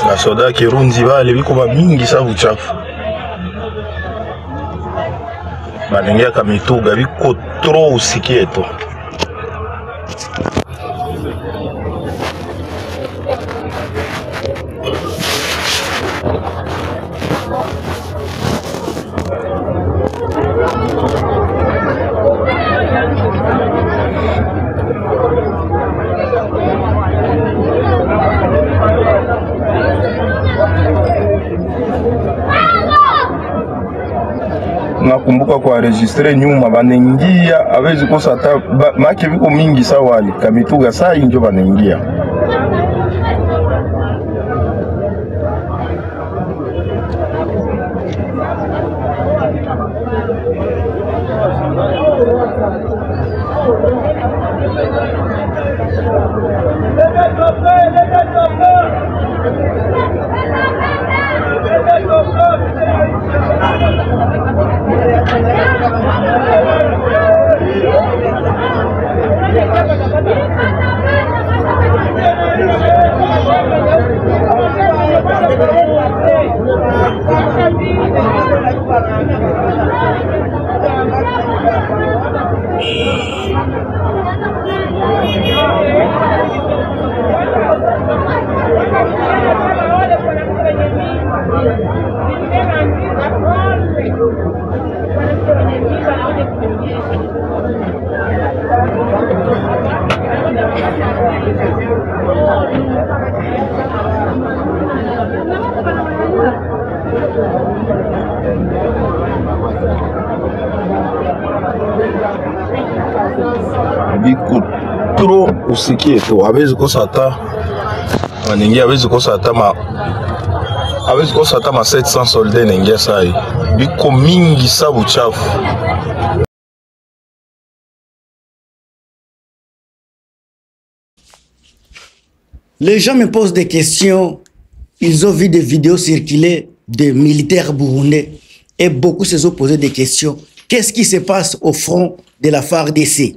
Na soda Kirundi bale biko ba mingi sa buchafu. Banengia kamituga biko trop usikieto. Nakumbuka kwa registre nyuma banengia awezi kosa hata make viko mingi sawali kamituga saa injo banengia. Biko trop usikie tu hawezi kosa hata wanengia hawezi kosa hata ma 700 soldats nengia sai biko mingi sa buchafu. Les gens me posent des questions. Ils ont vu des vidéos circuler de militaires burundais et beaucoup se sont posé des questions. Qu'est-ce qui se passe au front de la FARDC?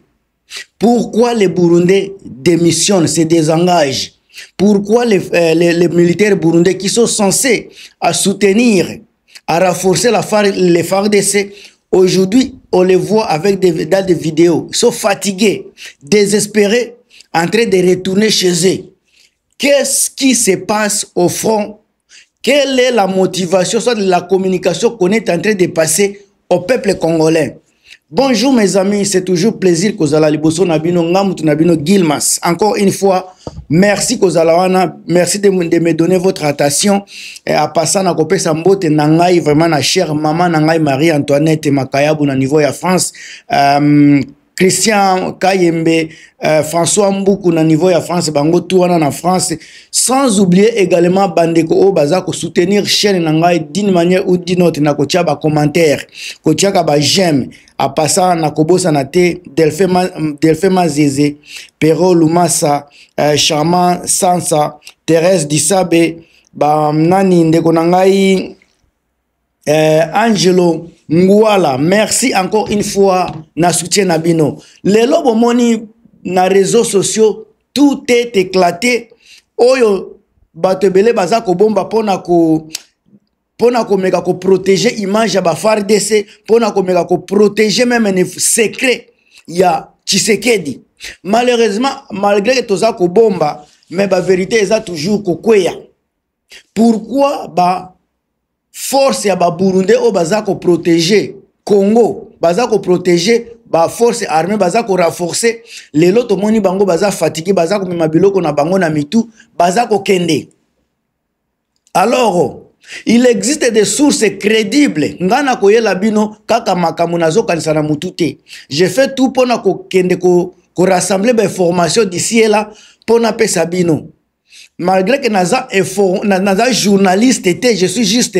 Pourquoi les Burundais démissionnent, se désengagent? Pourquoi les militaires burundais qui sont censés à soutenir, à renforcer les FARDC, aujourd'hui on les voit avec dans des vidéos, ils sont fatigués, désespérés, en train de retourner chez eux. Qu'est-ce qui se passe au front? Quelle est la motivation, soit la communication qu'on est en train de passer au peuple congolais? Bonjour mes amis, c'est toujours plaisir Kozala Liboso Nabino Ngamutu Nabino Gilmas. Encore une fois, merci Kozalawana, merci de me donner votre attention. Et à passer na kopé sambote nangai vraiment na chère maman nangai Marie-Antoinette Makayabu na niveau ya France. Christian Kayembe, François Mboukou na niveau ya France, bango touana na France, sans oublier également Bandeko Obaza ko soutenir chaîne nangai d'une manière ou d'une autre na kotia ba commentaire, kotia ka ba j'aime, à passant na kobosa na te Delphema Zeze, Pero Lumasa, Charmant Sansa, Thérèse Dissabe, ba nani ndeko nangai Angelo Ngwala, merci encore une fois na soutien nabino. Les lobos moni na réseaux sociaux, tout est éclaté. Oyo batebele baza ko bomba pona ko meka ko protéger image ba FARDC, pona ko meka ko protéger même les secrets ya Tshisekedi. Malheureusement, malgré que toza ko bomba, mais la vérité est toujours ko kweya. Pourquoi ba force ya ba Burundais o baza ko protéger Congo, baza ko protéger ba force armée, baza ko renforcer les loto moni bango baza fatigué, baza ko mema biloko na bango na mitu, baza ko kende. Alors il existe des sources crédibles. Ngana koyela bino kaka makamu nazo kanisa na mutute. Je fais tout pour na ko kende ko rassembler des informations d'ici et là pour na pesa bino. Malgré que naza journaliste était, je suis juste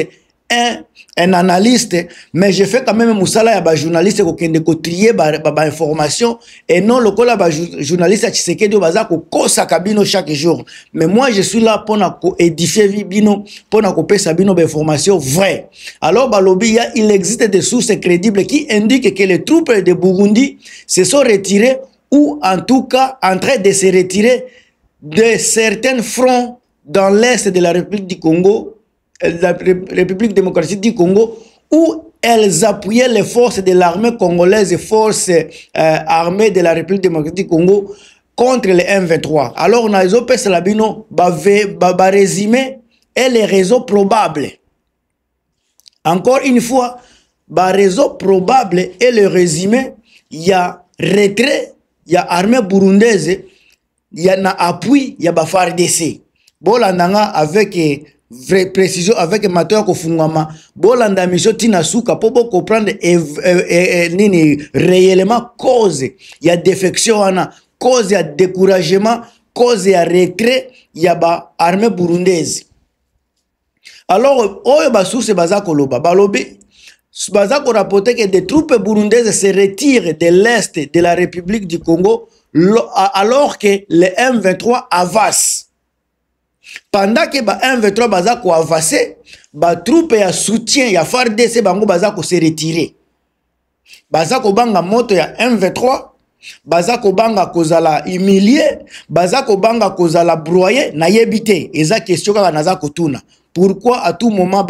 un analyste, mais je fais quand même musala ya ba journaliste ko kende ko trier ba information et non le kola ba journaliste Tshisekedi baza ko kosa kabino chaque jour. Mais moi je suis là pour na ko édifier bino, pour na ko pesa bino ba information vraie. Alors balobi il existe des sources crédibles qui indiquent que les troupes de Burundi se sont retirées ou en tout cas en train de se retirer de certains fronts dans l'est de la République du Congo, la République démocratique du Congo, où elles appuyaient les forces de l'armée congolaise et forces armées de la République démocratique du Congo contre les M23. Alors, on a les OPS Labino, résumé et les réseaux probables. Encore une fois, réseau probable et le résumé, il y a retrait, il y a armée burundaise, il y a appui, il y a FARDC. Bolandanga avec vraie précision, avec Mateo Kofungama, Bolanda mission Tina Souka, pour comprendre réellement cause, il y a défection, cause, il y a découragement, cause, il y a retrait, il y a armée burundaise. Alors, oyo source bazakoloba, balobi, bazako rapporté que des troupes burundaises se retirent de l'est de la République du Congo alors que les M23 avancent. Pendant que les M23 bazako avancé, les troupes ya soutien ya FARDC bango bazako se retirer. Bazako banga moto ya M23, bazako banga kozala humilié, bazako banga kozala broyé na yebite. Eza question kaka nazako tuna. Pourquoi à tout moment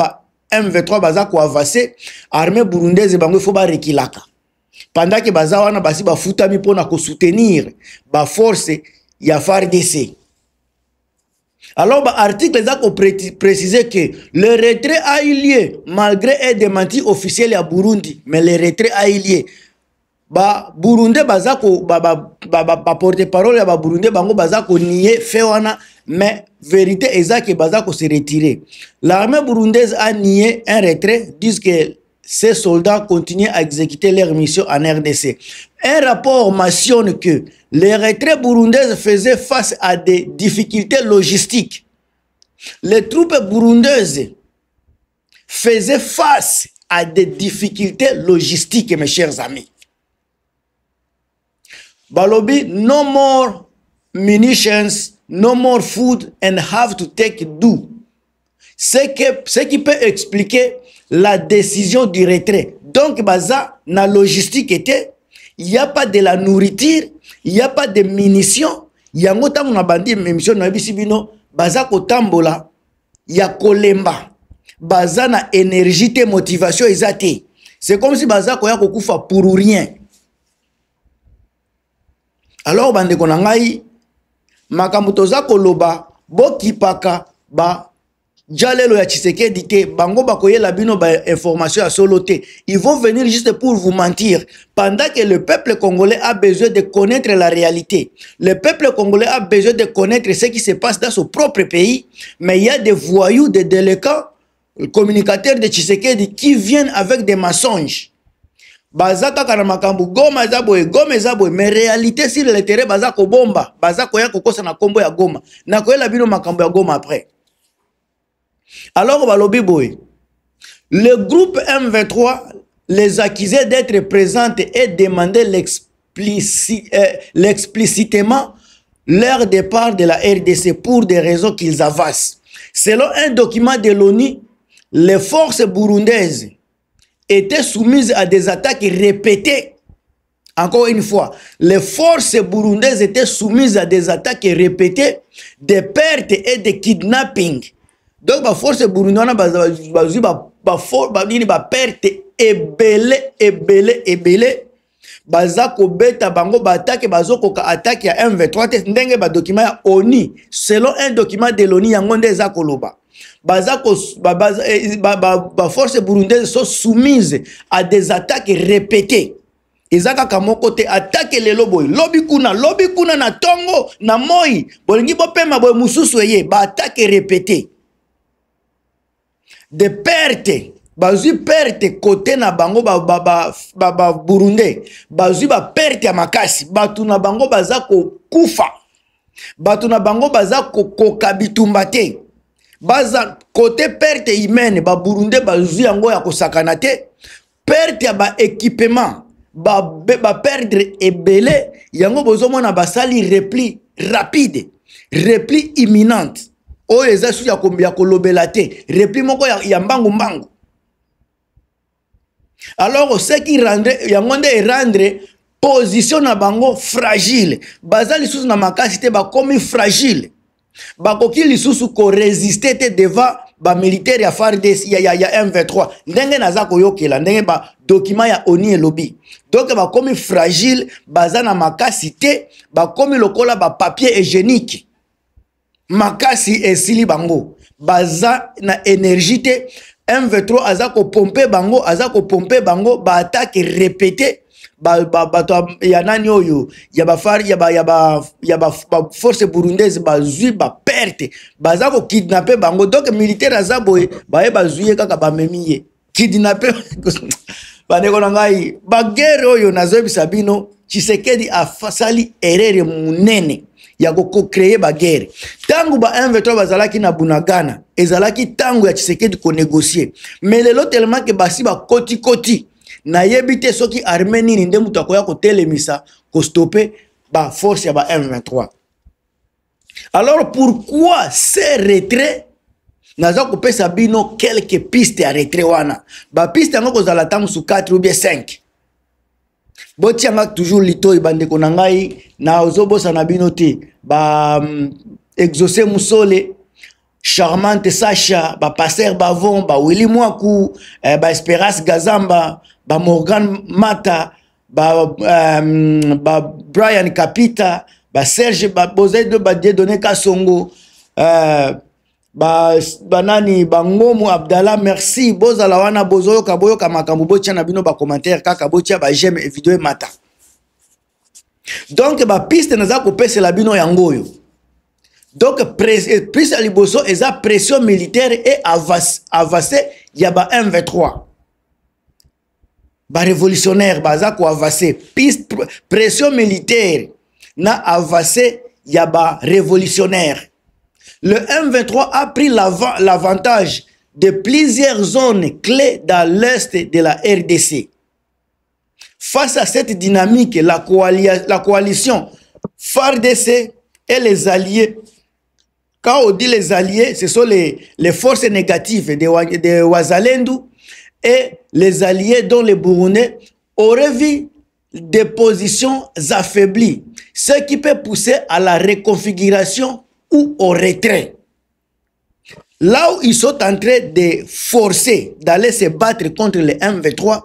M23 bazako avancé, armée burundaise bango faut ba rekilaka. Pendant que bazawana basi ba futami pona ko soutenir ba force ya FARDC. Alors l'article a précisé que le retrait a eu lieu malgré un démenti officiel à Burundi, mais le retrait a eu lieu. Burundi bazako porte-parole ya Burundi bango bazako nié fewana, mais vérité exacte que bazako se retirer. L'armée burundaise a nié un retrait, disent que ces soldats continuent à exécuter leur mission en RDC. Un rapport mentionne que les retraits burundaises faisaient face à des difficultés logistiques. Les troupes burundaises faisaient face à des difficultés logistiques, mes chers amis. Balobi, no more munitions, no more food, and have to take do. Ce qui peut expliquer la décision du retrait. Donc, baza, na logistique était, il n'y a pas de la nourriture, il n'y a pas de munitions. Il y a un temps où on a bandit munitions, baza kotambola, il y a kolemba, baza na énergie, motivation, ezate. C'est comme si baza koya kokufa pour rien. Alors, bande konangai, makamutoza koloba, bokipaka, Jalelo ya Tshisekedi te, bango bakoye la bino ba information à soloté. Ils vont venir juste pour vous mentir. Pendant que le peuple congolais a besoin de connaître la réalité. Le peuple congolais a besoin de connaître ce qui se passe dans son propre pays. Mais il y a des voyous, des délinquants, communicateurs de Tshisekedi qui viennent avec des mensonges. Bazaka kanamakambu, goma zaboye, goma zaboye. Mais réalité sur le terrain, bazako bomba. Bazako ya kokosa na kombo ya goma. Na koye la bino makambo ya goma après. Alors, le groupe M23 les accusait d'être présents et demandait l'explicitement leur départ de la RDC pour des raisons qu'ils avancent. Selon un document de l'ONU, les forces burundaises étaient soumises à des attaques répétées. Encore une fois, les forces burundaises étaient soumises à des attaques répétées, des pertes et des kidnappings. Donc, la force burundaise ba perte ebele. Bazako beta bango ba attaque bazoko ka attaque ya M23 ndenge ba document ya ONU. Selon un document de l'ONU yangonde zakoloba. Bazako ba force burundaise sont soumises à des attaques répétées. Ezaka kamoko te attaque le loboy. Lobi kuna na tongo na moi. Bolingi bo pema boy mususu eye ba attaque répétée. De perte, bazui perte côté na bango burundais, bazui ba perte ya makasi, batu na bango bazako kufa, batu na bango bazako kokabitumba te, baza côté perte humaine, ba burundais bazui yango ya kosakana te, perte ya ba équipement, ba perdre ebele, yango bozomona basali repli rapide, repli imminente. Oyo eza su ya kombia kolobela te repli moko ya mbangu mbangu. Alors ce qui rendrait yangonde rendre position na bango fragile, bazali sous na makasi te ba komi fragile. bakoki lisusu ko résister te devant ba militaire ya FARDC ya M23 ndenge naza koyokela ndenge ba document ya ONU elobi donc ba komi fragile baza na makasi te ba komi lokola ba papier hygiénique makasi esili bango baza na énergie te M23 aza ko pomper bango ba attaque répétée ya nani oyo ya ba force burundaise bazui ba perte baza ko kidnapper bango donc militaire aza boye baye bazuye kaka bamemiye kidnapper bandeko na ngai ba guerre oyo nazobisa bino Tshisekedi afasali erreur munene ya ko créer ba guerre tangu ba M23 bazalaki na Bunagana ezalaki tangu ya Tshisekedi ko négocier mais lelo tellement que basi ba koti na yebite soki Armenie ninde mutu akoya ko telemisa ko stopper ba force ya ba M23. Alors pourquoi ces retraits naza ko pesa bino quelques pistes à retrait wana ba piste ngo kozala tangu su 4 ou bien 5 botianga toujours litoyi bandeko na ngai na ozobosa na bino te ba Exaucé Musole Charmante Sacha ba Passer Bavon ba Willy Mwaku ba Esperance Gazamba ba Morgan Mata ba Brian Kapita ba Serge ba Bozedo ba Dieudonné Kasongo banani bangomu Abdallah merci bozala wana bozoyo kaboyo kamakambu botia na bino ba commentaire kaka botia ba j'aime et vidéo mata donc ba piste naza ko pesa la bino yangoyo donc prise à liboso eza pression militaire et avancé ya ba M23 ba révolutionnaire baza ko avancer piste pression militaire na avancé ya ba révolutionnaire. Le M23 a pris l'avantage de plusieurs zones clés dans l'est de la RDC. Face à cette dynamique, la coalition FARDC et les alliés, quand on dit les alliés, ce sont les forces négatives de Ouazalendou et les alliés dont les Burundais auraient vu des positions affaiblies, ce qui peut pousser à la reconfiguration ou au retrait. Là où ils sont en train de forcer d'aller se battre contre les M23,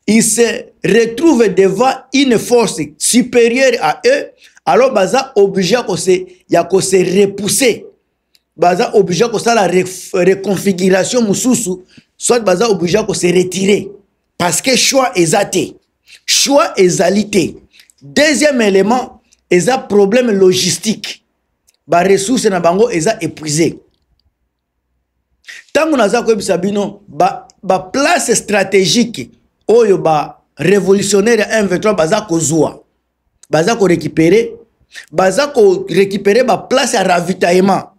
ils se retrouvent devant une force supérieure à eux, alors baza obligé à se repousser. Baza obligé à la reconfiguration mususu, soit baza obligé à se retirer. Parce que choix est athée. Choix est alité. Deuxième élément, est un problème logistique. Ba ressources na bango eza épuisé. Tangu naza ko ebisa bino ba place stratégique oyo ba révolutionnaire M23 baza ko zwa. Baza ko récupérer ba place à ravitaillement.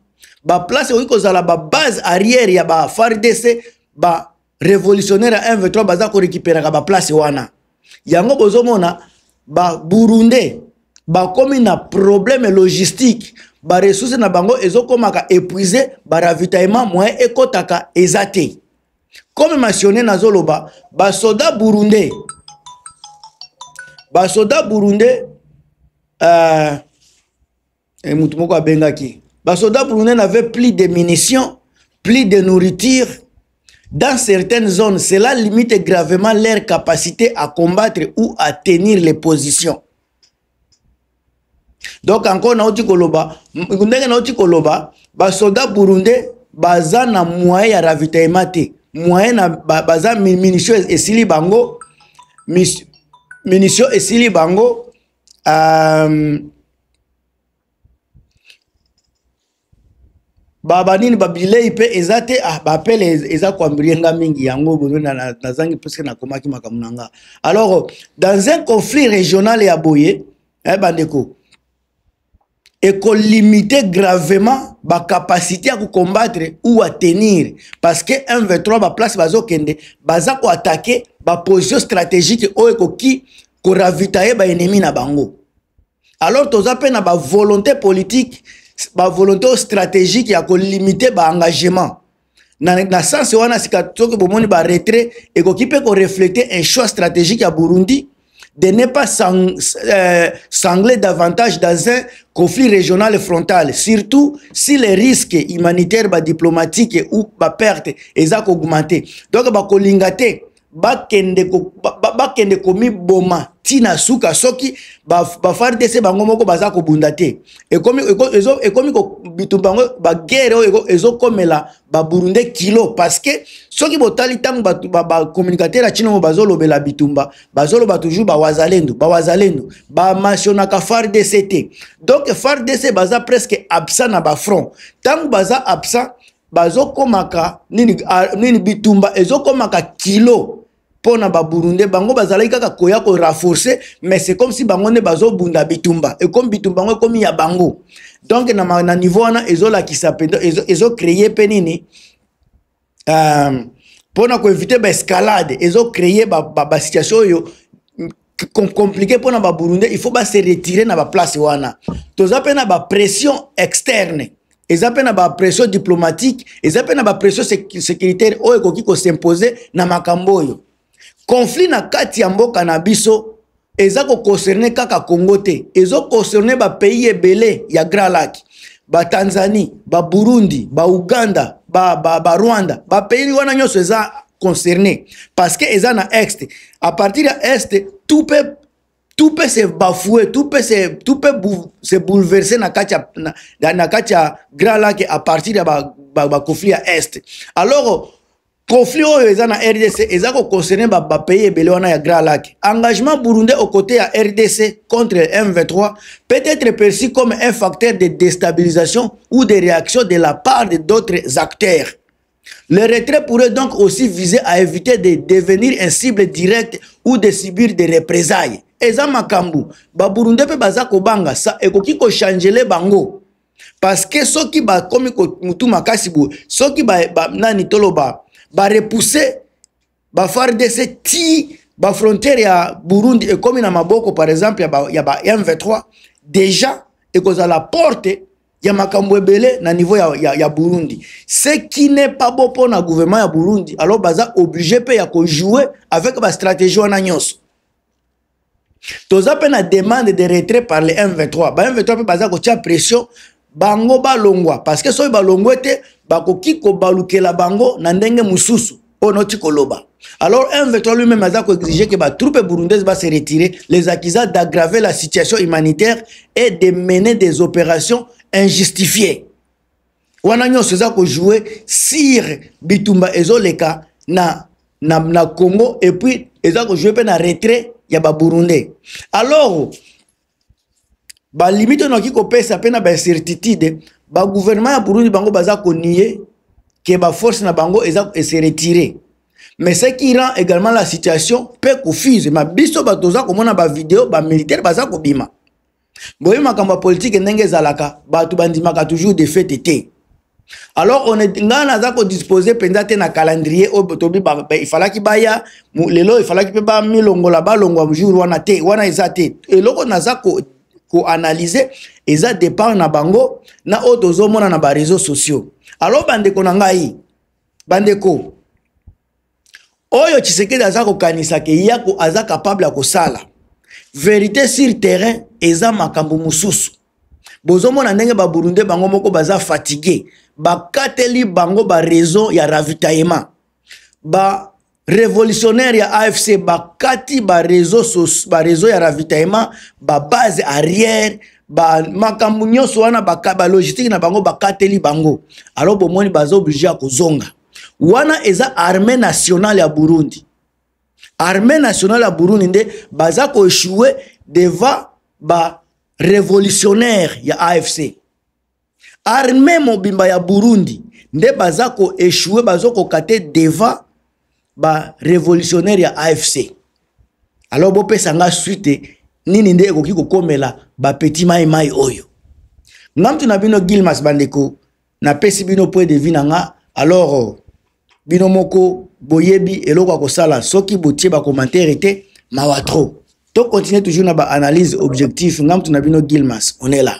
Ba place oyo ko zala ba base arrière ya ba FARDC ba révolutionnaire M23 baza ko récupérer ba place wana. Yango bozomona ba Burundais ba komi na problème logistique. Ba ressources na bango ezokomaka épuisé ba ravitaillement moyen ekotaka ezate. Comme mentionné na zoloba ba soda burundais mutu moko abengaki ba soda burundais n'avaient plus de munitions, plus de nourriture. Dans certaines zones, cela limite gravement leur capacité à combattre ou à tenir les positions. Donc encore na koloba ndenge na koloba ba soldats burundais baza na moyen ya ravitaillement te moyen na baza munitions esili bango munitions esili bango babanini babilei pe ezate bapele eza kwambrienga mingi yango bonona nazangi presque na komaki makamunanga. Alors dans un conflit régional ya boye bandeko et qu'on limite gravement la capacité à combattre ou à tenir. Parce que M23 va place bazo kende, baza ko attaquer ba position stratégique qui ravitailler ba ennemi na bango. Alors toza pe na ba volonté politique, ba volonté stratégique ya ko limiter ba engagement. Na sens wana sika toke bomoni ba retrait et ko ki pe ko refléter un choix stratégique à Burundi de ne pas sangler davantage dans un conflit régional et frontal, surtout si les risques humanitaires, diplomatiques ou perte ont augmenté. Donc, bakolingate bakende komi boma tina suka soki FARDC bango moko baza ko bundate ekomi ko bitumbango ba guerre ezo komela ba Burundais kilo parce que soki botali tango ba communicateur chino bazolo bela bitumba bazolo ba toujours ba wazalendo ba mationnaka FARDC te. Donc FARDC baza presque absent na ba front tango baza absent bazo komaka nini bitumba ezo komaka kilo pona ba Burundais bango bazalaki kaka koya ko renforcer mais c'est comme si bango ne bazo bunda bitumba et comme bitumba ngo comme ya bango. Donc na niveau wana ezo la kisapendo ezo créer penini pona ko éviter ba escalade ezo créer ba situation yo compliqué pona ba Burundais il faut ba se retirer na ba place wana toza pena ba pression externe. Ils appellent ba pression diplomatique, ils appellent ba pression sécuritaire o ekoki ko s'imposer na makambo yo. Conflit na kati ya mboka na biso eza ko concerner kaka Congo te, ezo concerner ba pays ebele ya Grand Lac, ba Tanzanie, ba Burundi, ba Uganda, ba Rwanda, ba pays wana nyonso eza concerné parce que eza na est. À partir de est tout peut se bafouer, tout peut se bouleverser na katia Grand Lac à partir de ba conflit à est. Alors conflit oyo eza na RDC eza ko concerner ba pays ebele wana ya Grand Lac. Engagement burundais aux côtés à RDC contre M23 peut être perçu comme un facteur de déstabilisation ou de réaction de la part d'autres acteurs. Le retrait pourrait donc aussi viser à éviter de devenir un cible direct ou de subir des représailles. Eza makambu ba Burundais pe baza ko banga sa ekoki ko changer bango parce que soki ba komi ko mutu makasi bo soki ba nani toloba ba repousser ba FARDC ti ba frontière ya Burundi et comme na maboko par exemple ya ba M23 déjà et cause à la porte ya makambo ebele na niveau ya Burundi, ce qui n'est pas bon pour le gouvernement ya Burundi. Alors baza obligé pe ya ko jouer avec ba stratégie wana nyonso. Toza pe na demande de retrait par les M23. Ba M23 pe baza ko tia pression bango balongwa parce que so balongwe te bakoki ko balukela bango na ndenge mususu onoti koloba. Alors M23 lui-même a exigé que les troupes burundaises va se retirer, les accusant d'aggraver la situation humanitaire et de mener des opérations injustifiées. Wana nyonso za ko jouer sur bitumba ezoleka na Congo et puis eza ko jouer pe na retrait ya ba Burundais. Alors ba limite no ki ko pesa pe na ba certitude ba gouvernement ya Burundi bango baza ko nier que ba force na bango eza se retirer. Mais ce qui rend également la situation peu confuse. Ma biso batoza komona ba vidéo ba militaire baza ko bima. Boye makamba politique ndenge zalaka batu bandimaka toujours des faits été. Alors on est ngana za ko disposer pendate na calendrier otobi il fallait ki baya lelo il fallait ki ba milongola ba longwa jour wana te wana ezate et loko naza ko analyser eza dépend na bango na otozo mona na ba réseaux sociaux. Alors bandeko na ngai bandeko oyo Tshisekedi aza ko kanisa ke yako aza capable ko sala vérité sur terrain eza makambo mususu bozomona ndenge ba Burundais bango moko baza fatigué bakateli bango ba raison ya ravitaillement ba révolutionnaire ya AFC bakati ba réseau ya ravitaillement ba base arrière ba makambo nyonso wana ba logistique na bango bakateli bango. Alors bomoni baza obligé ko zonga wana eza armée nationale ya Burundi. Armée nationale ya Burundi nde baza ko échouer devant ba révolutionnaire ya AFC. Armée mobimba ya Burundi nde baza ko échouer bazo ko kate devant ba révolutionnaire ya AFC. Alors bo pesa nga suite nini nde ekoki ko komela ba petit mai oyo. Ngamtu na bino Gilmas bandeko na pesi bino point de vue nga. Alors bino moko boyebi eloko ko sala soki botie ba commentaire était mawatro. To continue toujours na ba analyse objectif ngamtu na bino Gilmas on est là.